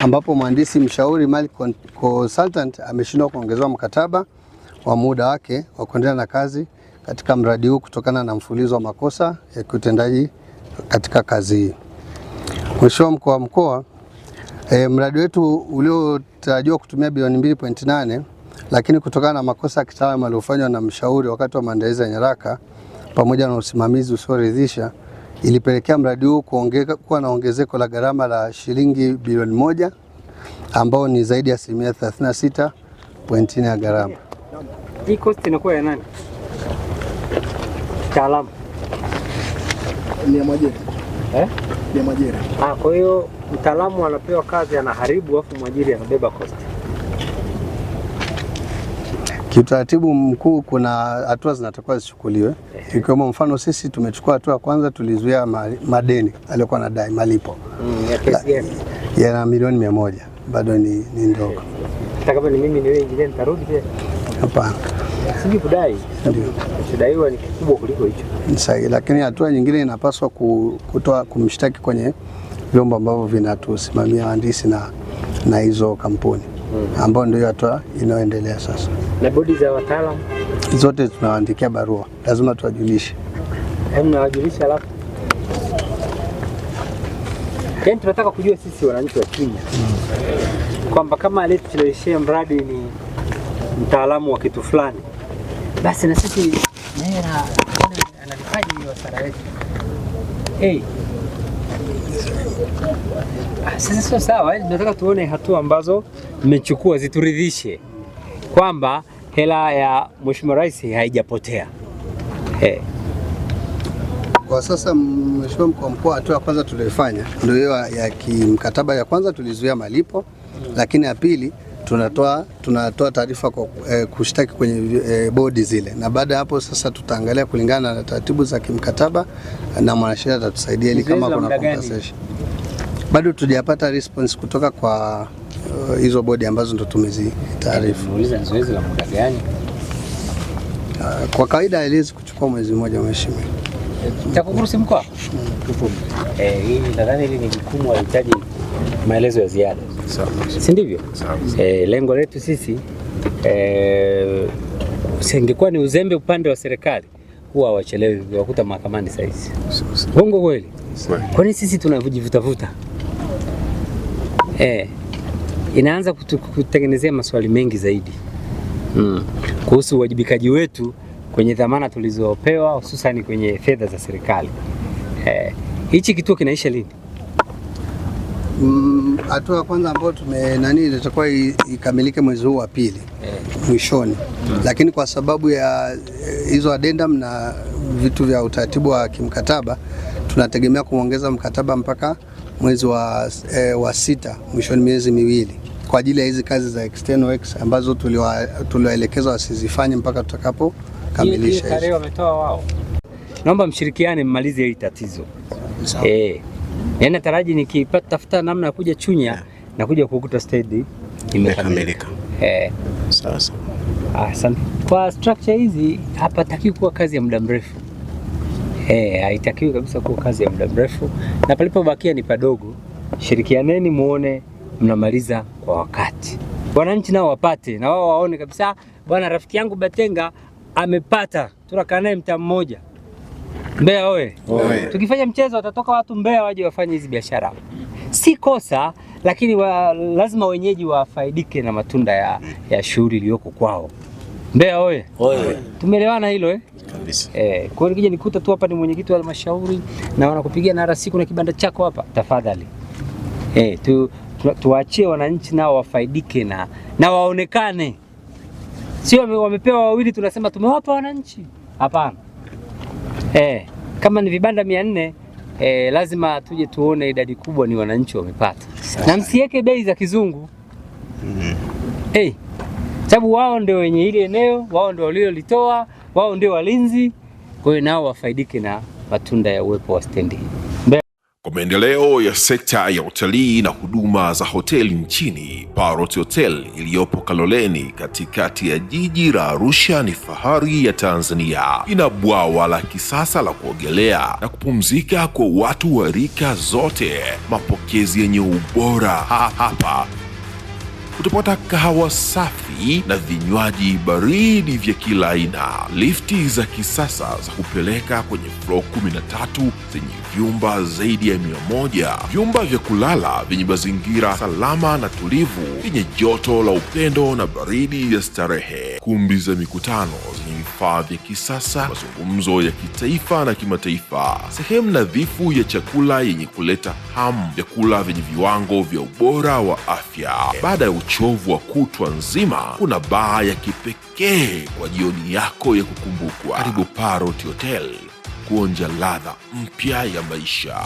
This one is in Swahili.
ambapo mhandisi mshauri Mali Consultant ameshindwa kuongezewa mkataba wa muda wake wa kuendelea na kazi katika mradi huu kutokana na mfululizo wa makosa ya kiutendaji katika kazi hii. Mheshimiwa Mkuu wa Mkoa, mradi wetu uliotarajiwa kutumia bilioni 2.8 lakini kutokana na makosa ya kitaalamu yaliyofanywa na mshauri wakati wa maandalizi ya nyaraka pamoja na usimamizi usioridhisha ilipelekea mradi huu kuwa na ongezeko la gharama la shilingi bilioni 1 ambao ni zaidi ya 36.4 ya gharama. Hii cost inakuwa ya nani? Kitaalamu. Ni Majere. Ni Majere. Kwa hiyo mtaalamu anapewa kazi anaharibu afu mwajiri anabeba cost. Kiutaratibu mkuu kuna hatua zinatakiwa zichukuliwe. Ikiwemo mfano sisi tumechukua hatua ya kwanza, tulizuia madeni aliyokuwa anadai malipo. Ya kiasi gani? Ya milioni 100. Bado ni ndogo. Hata kama ni mimi niwe engineer nitarudi tena? Hapana. Siji kudai. Ndio. Kudaiwa ni kikubwa kuliko hicho. Sahihi, lakini hatua nyingine inapaswa kumshtaki kwenye vyombo ambavyo vinatusimamia wahandisi na hizo kampuni. Ambao ndio hatua inayoendelea sasa. Na bodi za wataalamu zote tunawaandikia barua, lazima tuwajulishe. Mnawajulisha alafu? Yaani tunataka kujua sisi wananchi wa Chunya kwamba kama aliyecheleweshea mradi ni mtaalamu wa kitu fulani, basi na sisi Mera analifaji hiyo hasara yetu. Sasa sio sawa, tunataka tuone hatua ambazo mmechukua zituridhishe kwamba hela ya Mheshimiwa Rais haijapotea. Kwa sasa Mheshimiwa Mkuu wa Mkoa, hatua ya kwanza tuliyofanya ndio hiyo ya kimkataba. Ya kwanza tulizuia malipo, lakini ya pili tunatoa taarifa kwa kushtaki kwenye bodi zile, na baada ya hapo sasa tutaangalia kulingana na taratibu za kimkataba na mwanasheria atatusaidia ili kama kuna compensation. Bado tujapata response kutoka kwa hizo bodi ambazo ndo tumezitaarifu. Muuliza zoezi la muda gani? Kwa kawaida haiwezi kuchukua mwezi mmoja mheshimiwa. TAKUKURU si mkoa? Hii nadhani hili ni jukumu linahitaji maelezo ya ziada. Si ndivyo? Lengo letu sisi singekuwa ni uzembe upande wa serikali huwa wachelewe wakuta mahakamani saa hizi. Bongo kweli? Kwani sisi tunavujivutavuta? Inaanza kutengenezea maswali mengi zaidi kuhusu uwajibikaji wetu kwenye dhamana tulizopewa hususan kwenye fedha za serikali. Hichi kituo kinaisha lini? Hatua ya kwanza ambayo itakuwa ikamilike mwezi huu wa pili mwishoni, lakini kwa sababu ya hizo addendum na vitu vya utaratibu wa kimkataba tunategemea kuongeza mkataba mpaka mwezi wa 6 mwishoni, miezi miwili kwa ajili ya hizi kazi za external works ambazo tuliwaelekeza wasizifanye mpaka tutakapokamilisha. Tarehe wametoa wao. Naomba mshirikiane mmalize hili tatizo. Nataraji nikitafuta namna ya kuja Chunya na kuja kukuta stendi imekamilika. Sasa. Asante. Kwa structure hizi hapatakiwi kuwa kazi ya muda mrefu. Haitakiwi kabisa kuwa kazi ya muda mrefu, na palipobakia ni padogo. Shirikianeni muone mnamaliza kwa wakati. Wananchi nao wapate na wao waone kabisa, bwana rafiki yangu Batenga amepata, tunakaa naye mtaa mmoja. Mbeya oye. Tukifanya mchezo watatoka watu Mbeya waje wafanye hizi biashara. Si kosa, lakini lazima wenyeji wafaidike na matunda ya shughuli iliyoko kwao. Mbeya oye. Tumeelewana hilo kabisa. Kwa hiyo nikija nikuta tu hapa ni mwenyekiti wa halmashauri na wanakupigia na RC kuna kibanda chako hapa, tafadhali. Tuachie wananchi nao wafaidike na waonekane. Sio wamepewa wawili tunasema tumewapa wananchi. Hapana. Kama ni vibanda 400 lazima tuje tuone idadi kubwa ni wananchi wamepata. Na msiweke bei za kizungu. Sababu wao ndio wenye ile eneo, wao ndio waliolitoa, wao ndio walinzi. Kwa hiyo nao wafaidike na matunda ya uwepo wa stendi. Kwa maendeleo ya sekta ya utalii na huduma za hoteli nchini, Parrot Hotel iliyopo Kaloleni katikati ya jiji la Arusha ni fahari ya Tanzania. Ina bwawa la kisasa la kuogelea na kupumzika kwa watu wa rika zote, mapokezi yenye ubora. Hapa utapata kahawa safi na vinywaji baridi vya kila aina, lifti za kisasa za kupeleka kwenye floor 13 zenye vyumba zaidi ya 100, vyumba vya kulala vyenye mazingira salama na tulivu, vyenye joto la upendo na baridi ya starehe, kumbi za mikutano zenye vifaa vya kisasa, mazungumzo ya kitaifa na kimataifa, sehemu nadhifu ya chakula yenye kuleta hamu, vyakula vyenye viwango vya ubora wa afya. Baada ya uchovu wa kutwa nzima, kuna baa ya kipekee kwa jioni yako ya kukumbukwa. Karibu Parrot Hotel kuonja ladha mpya ya maisha.